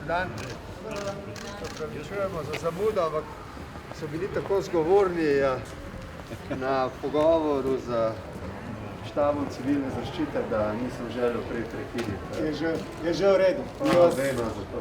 dan. Opravičujemo za zamudo, ampak so bili tako zgovorni na pogovoru z štabom civilne zaščite, da nisem želel prej prekiniti. Je že v redu. Vedno zato.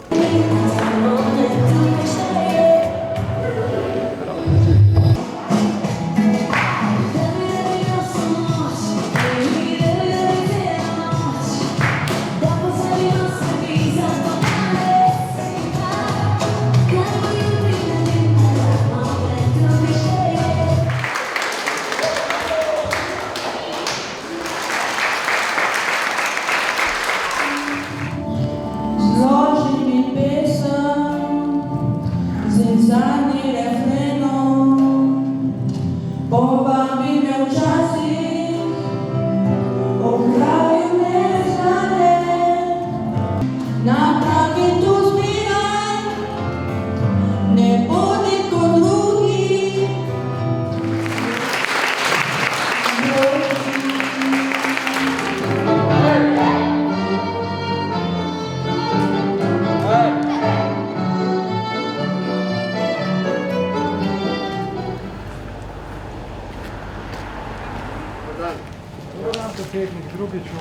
Predsednik drugič v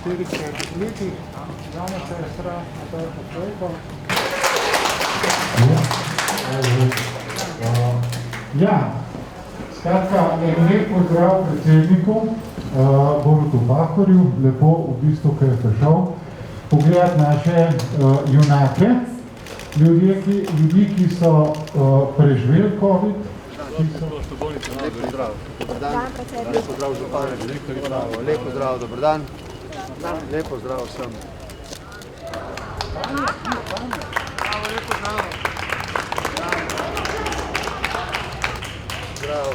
40 letih, glavna sestra Nataša Šojko. Skratka, lep pozdrav predsedniku Borutu Pahorju, lepo v bistvu, ker je prišel pogledati naše junake, ljudi, ki so preživeli COVID. Lep pozdrav. Dobar dan. Lep pozdrav župan. Lep pozdrav, dobar dan. Lep pozdrav vsem. Lep pozdrav. Zdravo.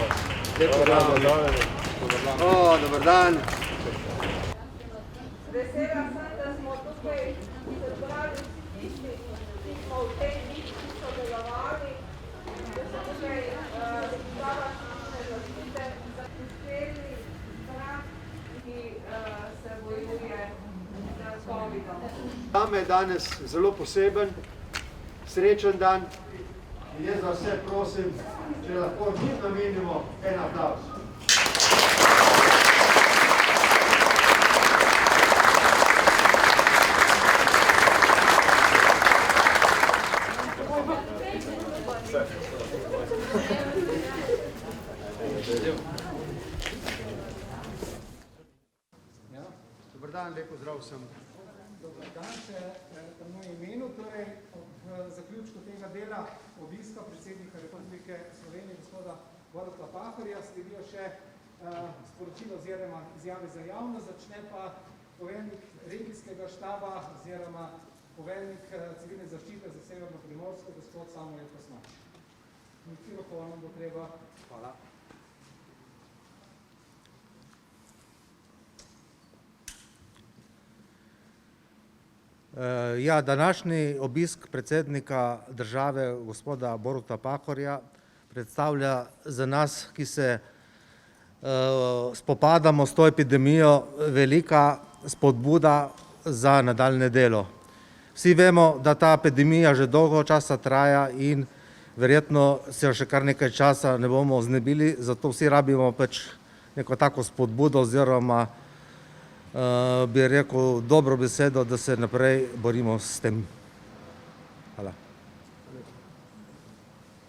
Lep pozdrav. Dobar dan. Vesela sem, da smo tukaj se zbrali tisti, ki smo v tej misli sodelovali, da so tukaj Država civilne zaščite uspeli stran, ki se bojuje z COVID-om. Zame je danes zelo poseben, srečen dan in jaz vas vse prosim, če lahko njim namenimo en aplavz. Dobar dan, lep pozdrav vsem. Dobar dan še v mojem imenu. Torej, v zaključku tega dela obiska predsednika Republike Slovenije, gospoda Boruta Pahorja, sledijo še sporočilo oziroma izjave za javnost, začne pa poveljnik regijskega štaba oziroma poveljnik civilne zaščite za Severno Primorsko, gospod Samuel Kosmač. Mikrofonom bo treba. Hvala. Današnji obisk predsednika države, gospoda Boruta Pahorja, predstavlja za nas, ki se spopadamo s to epidemijo, velika spodbuda za nadaljne delo. Vsi vemo, da ta epidemija že dolgo časa traja in verjetno se še kar nekaj časa ne bomo znebili, zato vsi rabimo pač neko tako spodbudo oziroma bi rekel dobro besedo, da se naprej borimo s tem. Hvala.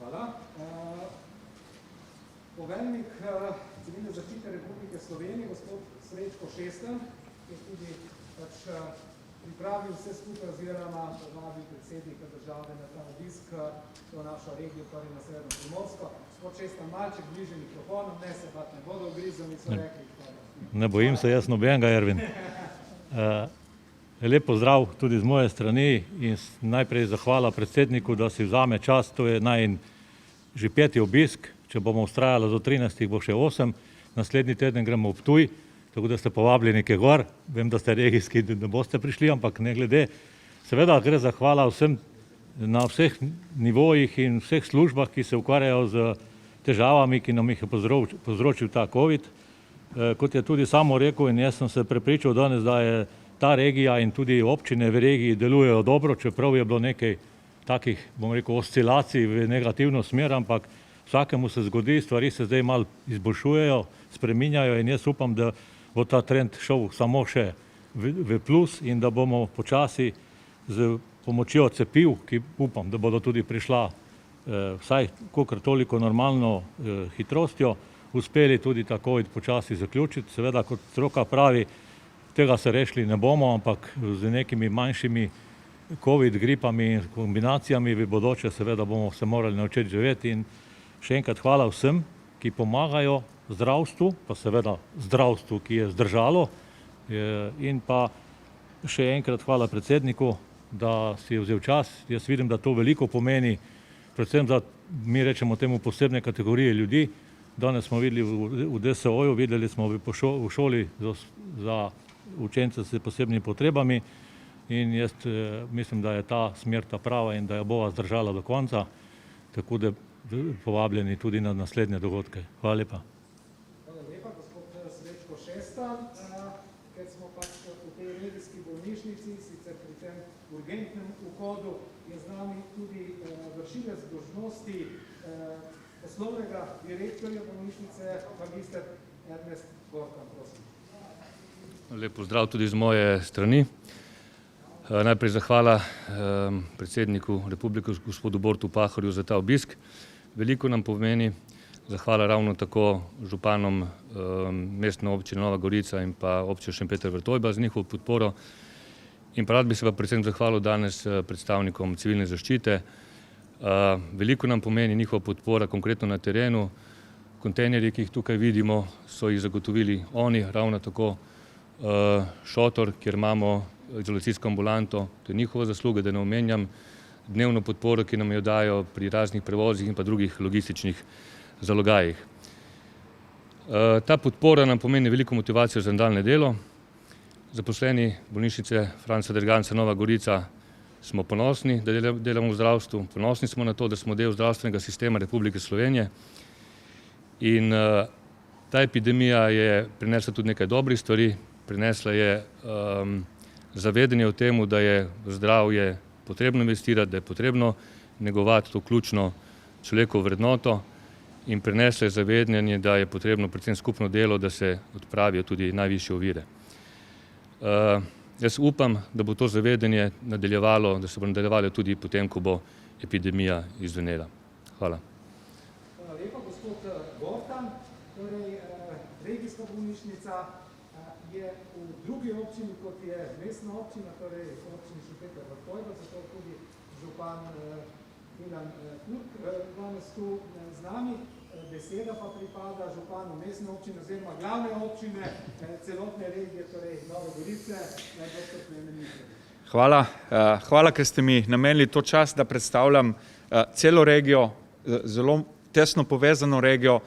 Hvala. Poveljnik civilne zaščite Republike Slovenije, gospod Srečko Šestan, je tudi pripravil vse skupaj oziroma povabil predsednika države na ta obisk v našo regijo, torej na Severno Primorsko. Gospod Šestan, malček bliže mikrofonom, ne se bat ne bodo ugrizali, so rekli. Ne bojim se, jaz nobenega, Ervin. Lep pozdrav tudi z moje strani in najprej zahvala predsedniku, da si vzame čas, to je najin že 5. obisk, če bomo ustrajali do 13, bo še 8, naslednji teden gremo v Ptuj, tako da ste povabljeni nekaj gor, vem, da ste regijski, da boste prišli, ampak ne glede. Seveda gre zahvala vsem na vseh nivojih in vseh službah, ki se ukvarjajo z težavami, ki nam jih je povzročil ta COVID. Kot je tudi samo rekel in jaz sem se prepričal danes, da je ta regija in tudi občine v regiji delujejo dobro, čeprav je bilo nekaj takih, bom rekel, oscilacij v negativno smer, ampak vsakemu se zgodi, stvari se zdaj malo izboljšujejo, spreminjajo in jaz upam, da bo ta trend šel samo še v plus in da bomo počasi z pomočjo cepiv, ki upam, da bodo tudi prišla vsaj kolikor toliko normalno hitrostjo, uspeli tudi tako počasi zaključiti. Seveda, kot stroka pravi, tega se rešili ne bomo, ampak z nekimi manjšimi COVID gripami in kombinacijami v bodoče seveda bomo se morali naučiti živeti in še enkrat hvala vsem, ki pomagajo zdravstvu, pa seveda zdravstvu, ki je zdržalo in pa še enkrat hvala predsedniku, da si je vzel čas. Jaz vidim, da to veliko pomeni, predvsem za, mi rečemo temu, posebne kategorije ljudi. Danes smo videli v DSO-ju, videli smo v šoli za učence s posebnimi potrebami in jaz mislim, da je ta smer ta prava in da jo bova zdržala do konca, tako da povabljeni tudi na naslednje dogodke. Hvala lepa. Hvala lepa, gospod Srečko Šestan. Ker smo pač v tej regijski bolnišnici, sicer pri tem urgentnem vhodu, je z nami tudi vršilec dolžnosti poslovnega direktorja bolnišnice, magister Ernest Gortan, prosim. Lep pozdrav tudi z moje strani. Najprej zahvala predsedniku Republike, gospodu Borutu Pahorju, za ta obisk. Veliko nam pomeni, zahvala ravno tako županom mestne občine Nova Gorica in pa občine Šempeter Vrtojba za njihovo podporo. In pa rad bi se pa predvsem zahvalil danes predstavnikom civilne zaščite. Veliko nam pomeni njihova podpora konkretno na terenu. Kontejnerji, ki jih tukaj vidimo, so jih zagotovili oni, ravno tako šotor, kjer imamo izolacijsko ambulanto, to je njihova zasluga, da ne omenjam dnevno podporo, ki nam jo dajo pri raznih prevozih in pa drugih logističnih zalogajih. Ta podpora nam pomeni veliko motivacijo za nadaljnje delo. Zaposleni bolnišnice Franca Derganca Nova Gorica smo ponosni, da delamo v zdravstvu, ponosni smo na to, da smo del zdravstvenega sistema Republike Slovenije in ta epidemija je prinesla tudi nekaj dobrih stvari, prinesla je zavedanje o tem, da je zdravje potrebno investirati, da je potrebno negovati to ključno človekovo vrednoto in prinesla je zavedanje, da je potrebno predvsem skupno delo, da se odpravijo tudi najvišje ovire. Jaz upam, da bo to zavedanje nadaljevalo, da se bo nadaljevalo tudi potem, ko bo epidemija izzvenela. Hvala. Hvala lepa, gospod Gortan. Torej, regijska bolnišnica je v drugi občini, kot je mestna občina, torej občini Šempeter Vrtojba, zato tudi župan Milan Turk danes tu z nami. Beseda pa pripada županu mestne občine oziroma glavne občine celotne regije, torej Nove Gorice, dr. Klemen Mišek. Hvala, ker ste mi namenili to čas, da predstavljam celo regijo, zelo tesno povezano regijo.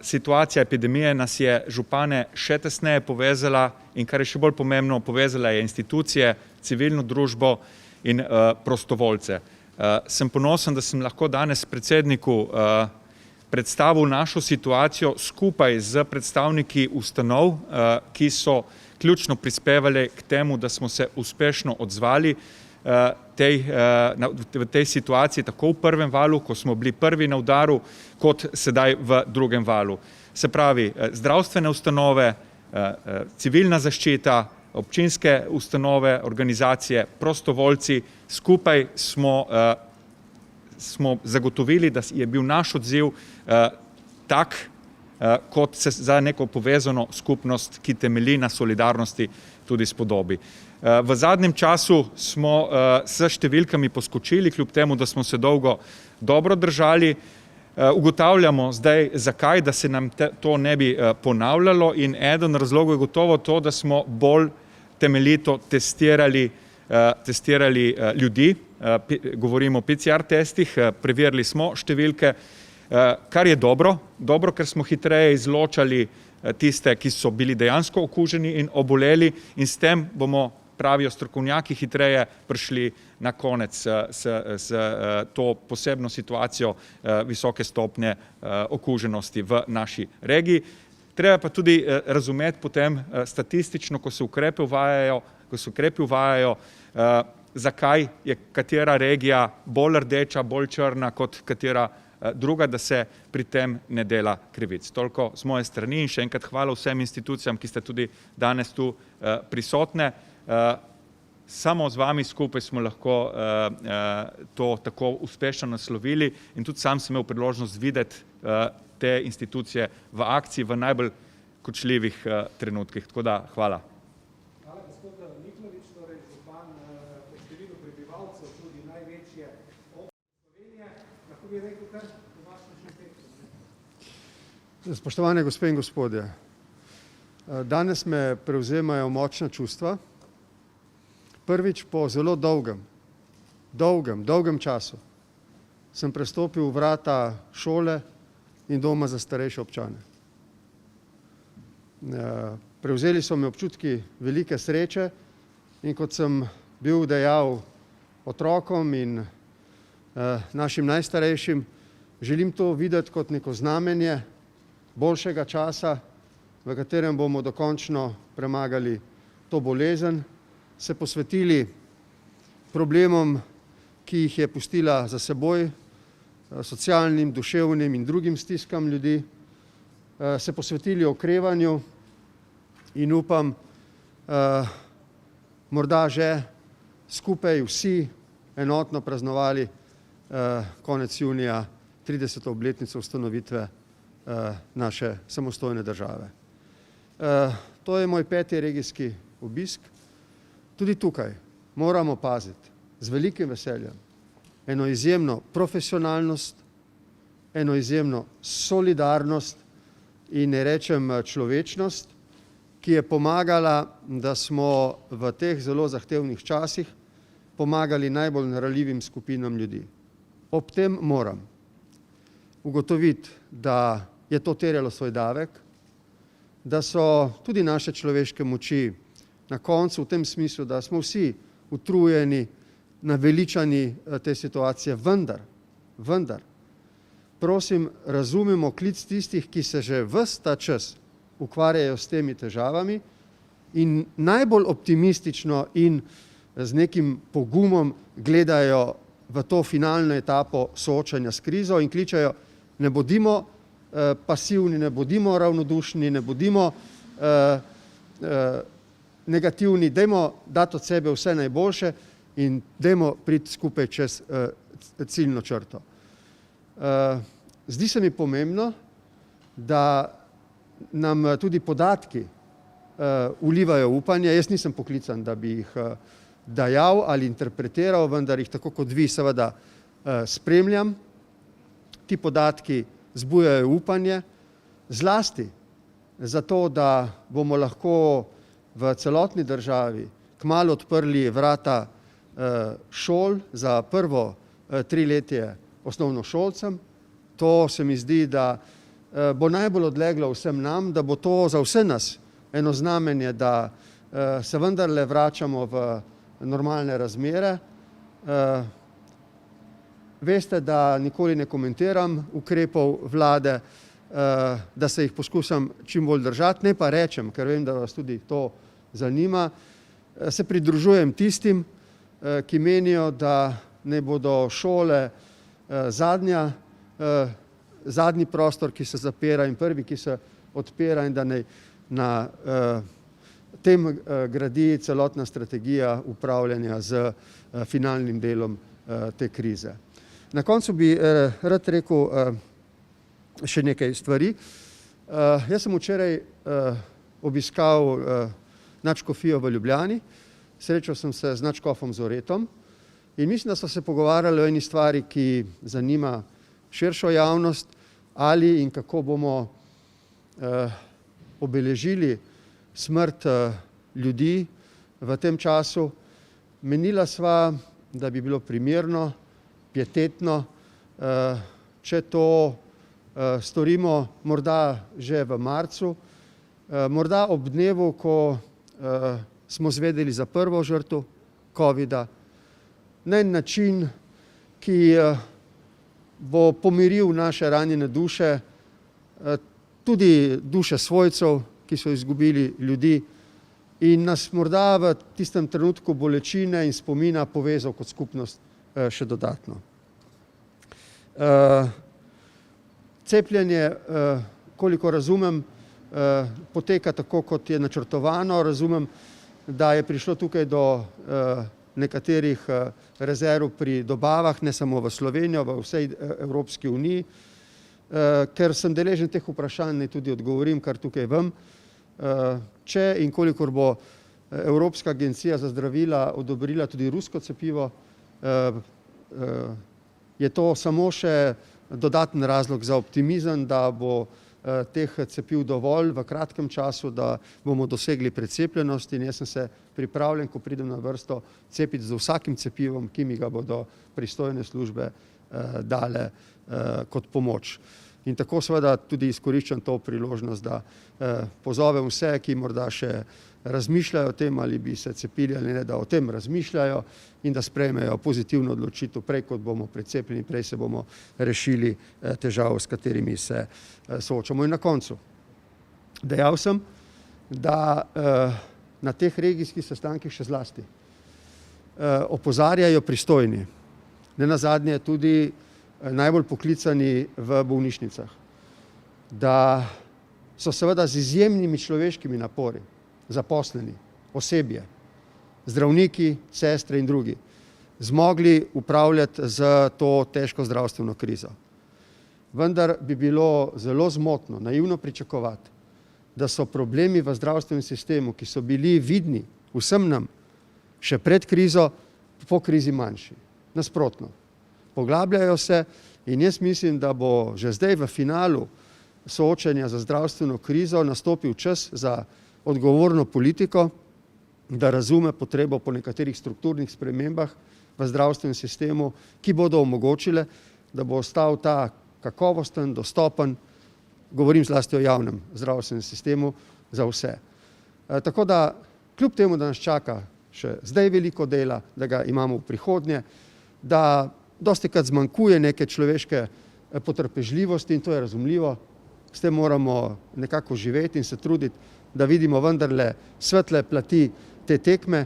Situacija epidemije nas je župane še tesneje povezala in kar je še bolj pomembno, povezala je institucije, civilno družbo in prostovoljce. Sem ponosen, da sem lahko danes predsedniku predstavil našo situacijo skupaj z predstavniki ustanov, ki so ključno prispevali k temu, da smo se uspešno odzvali v tej situaciji, tako v prvem valu, ko smo bili prvi na udaru, kot sedaj v drugem valu. Se pravi, zdravstvene ustanove, civilna zaščita, občinske ustanove, organizacije, prostovoljci, skupaj smo zagotovili, da je bil naš odziv tak, kot se za neko povezano skupnost, ki temelji na solidarnosti, tudi spodobi. V zadnjem času smo s številkami poskočili, kljub temu, da smo se dolgo dobro držali. Ugotavljamo zdaj, zakaj, da se nam to ne bi ponavljalo in eden razlogov je gotovo to, da smo bolj temeljito testirali ljudi, govorimo o PCR testih, preverili smo številke, kar je dobro, ker smo hitreje izločali tiste, ki so bili dejansko okuženi in oboleli in s tem bomo, pravijo strokovnjaki, hitreje prišli na konec s to posebno situacijo visoke stopnje okuženosti v naši regiji. Treba pa tudi razumeti potem statistično, ko se ukrepe uvajajo, ko se ukrepi uvajajo, zakaj je katera regija bolj rdeča, bolj črna kot katera druga, da se pri tem ne dela krivic. Toliko z moje strani in še enkrat hvala vsem institucijam, ki ste tudi danes tu prisotne. Samo z vami skupaj smo lahko to tako uspešno naslovili in tudi sam sem imel priložnost videti te institucije v akciji v najbolj kočljivih trenutkih. Tako da hvala. Hvala, gospod Miklovič, torej župan po številu prebivalcev tudi največje občine Slovenije. Lahko bi rekel kar Tomaž Šuštek. Spoštovane gospe in gospodje, danes me prevzemajo močna čustva. Prvič po zelo dolgem času sem prestopil v vrata šole in doma za starejše občane. Prevzeli so me občutki velike sreče in kot sem bil dejal otrokom in našim najstarejšim, želim to videti kot neko znamenje boljšega časa, v katerem bomo dokončno premagali to bolezen, se posvetili problemom, ki jih je pustila za seboj, socialnim, duševnim in drugim stiskam ljudi, se posvetili okrevanju in upam, morda že skupaj vsi enotno praznovali konec junija 30. obletnico ustanovitve naše samostojne države. To je moj 5. regijski obisk. Tudi tukaj moramo paziti z velikim veseljem eno izjemno profesionalnost, eno izjemno solidarnost in ne rečem človečnost, ki je pomagala, da smo v teh zelo zahtevnih časih pomagali najbolj ranljivim skupinam ljudi. Ob tem moram ugotoviti, da je to terjalo svoj davek, da so tudi naše človeške moči na koncu v tem smislu, da smo vsi utrujeni, naveličani te situacije, vendar, prosim, razumemo klic tistih, ki se že ves ta čas ukvarjajo s temi težavami in najbolj optimistično in z nekim pogumom gledajo v to finalno etapo soočanja s krizo in kličejo, ne bodimo pasivni, ne bodimo ravnodušni, ne bodimo negativni, dajmo dati od sebe vse najboljše in dajmo priti skupaj čez ciljno črto. Zdi se mi pomembno, da nam tudi podatki vlivajo upanje. Jaz nisem poklican, da bi jih dajal ali interpretiral, vendar jih tako kot vi seveda spremljam. Ti podatki zbujajo upanje, zlasti zato, da bomo lahko v celotni državi kmalu odprli vrata šol za prvo triletje osnovnošolcem. To se mi zdi, da bo najbolj odleglo vsem nam, da bo to za vse nas eno znamenje, da se vendarle vračamo v normalne razmere. Veste, da nikoli ne komentiram ukrepov vlade, da se jih poskušam čim bolj držati, ne pa rečem, ker vem, da vas tudi to zanima. Se pridružujem tistim, ki menijo, da ne bodo šole zadnji prostor, ki se zapira in prvi, ki se odpira in da na tem gradi celotna strategija upravljanja z finalnim delom te krize. Na koncu bi rad rekel še nekaj stvari. Jaz sem včeraj obiskal nadškofijo v Ljubljani, srečal sem se z nadškofom Zoretom in mislim, da so se pogovarjali o eni stvari, ki zanima širšo javnost, ali in kako bomo obeležili smrt ljudi v tem času. Menila sva, da bi bilo primerno, pietetno, če to storimo morda že v marcu, morda ob dnevu, ko smo zvedeli za prvo žrtev covida, na en način, ki bo pomiril naše ranjene duše, tudi duše svojcev, ki so izgubili ljudi in nas morda v tistem trenutku bolečine in spomina povezal kot skupnost še dodatno. Cepljenje, koliko razumem, poteka tako, kot je načrtovano. Razumem, da je prišlo tukaj do nekaterih rezerv pri dobavah, ne samo v Slovenijo, v vsej Evropski uniji. Ker sem deležen teh vprašanj, naj tudi odgovorim kar tukaj vam. Če in kolikor bo Evropska agencija za zdravila odobrila tudi rusko cepivo, je to samo še dodaten razlog za optimizem, da bo teh cepiv dovolj v kratkem času, da bomo dosegli precepljenost, in jaz sem se pripravljen, ko pridem na vrsto, cepiti z vsakim cepivom, ki mi ga bodo pristojne službe dale kot pomoč. In tako seveda tudi izkoriščam to priložnost, da pozovem vse, ki morda še razmišljajo o tem, ali bi se cepili ali ne, da o tem razmišljajo in da sprejmejo pozitivno odločitev. Prej kot bomo precepljeni, prej se bomo rešili težav, s katerimi se soočamo. In na koncu, dejal sem, da na teh regijskih sestankih še zlasti opozarjajo pristojni, nenazadnje tudi najbolj poklicani v bolnišnicah, da so seveda z izjemnimi človeškimi napori zaposleni, osebje, zdravniki, sestre in drugi, zmogli upravljati z to težko zdravstveno krizo. Vendar bi bilo zelo zmotno, naivno pričakovati, da so problemi v zdravstvenem sistemu, ki so bili vidni vsem nam še pred krizo, po krizi manjši. Nasprotno. Poglabljajo se in jaz mislim, da bo že zdaj v finalu soočenja za zdravstveno krizo nastopil čas za odgovorno politiko, da razume potrebo po nekaterih strukturnih spremembah v zdravstvenem sistemu, ki bodo omogočile, da bo ostal ta kakovosten, dostopen, govorim zlasti o javnem zdravstvenem sistemu, za vse. Tako da, kljub temu, da nas čaka še zdaj veliko dela, da ga imamo v prihodnje, da dostikrat zmanjkuje neke človeške potrpežljivosti, in to je razumljivo, s tem moramo nekako živeti in se truditi, da vidimo vendarle svetle plati te tekme,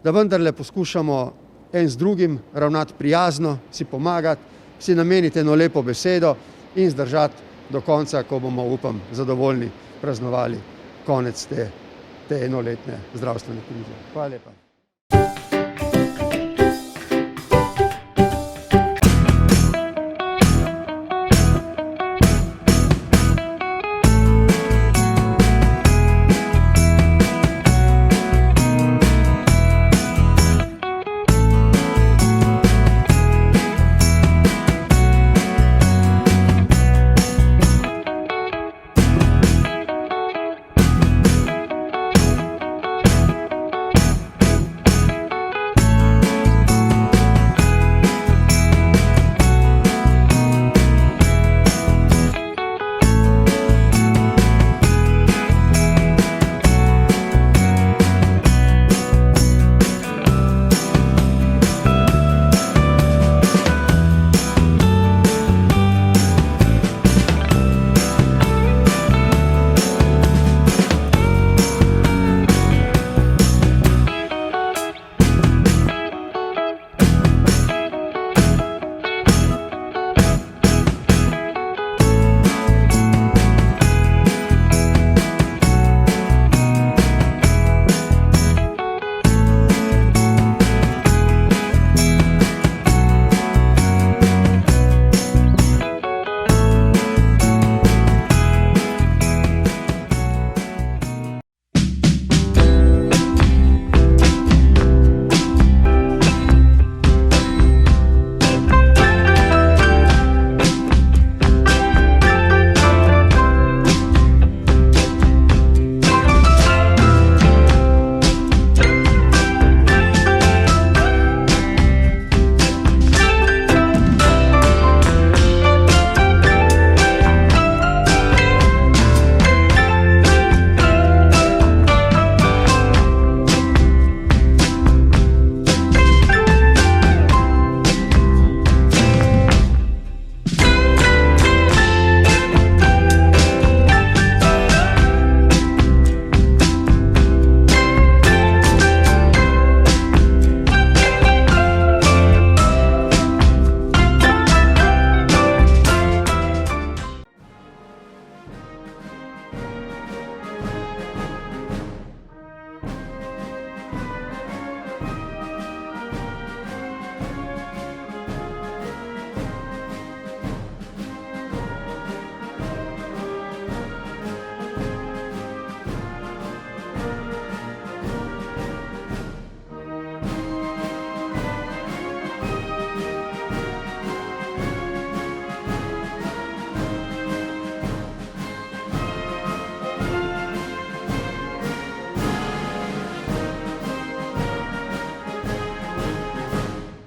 da vendarle poskušamo en z drugim ravnati prijazno, si pomagati, si nameniti eno lepo besedo in zdržati do konca, ko bomo, upam, zadovoljni praznovali konec te enoletne zdravstvene krize. Hvala lepa.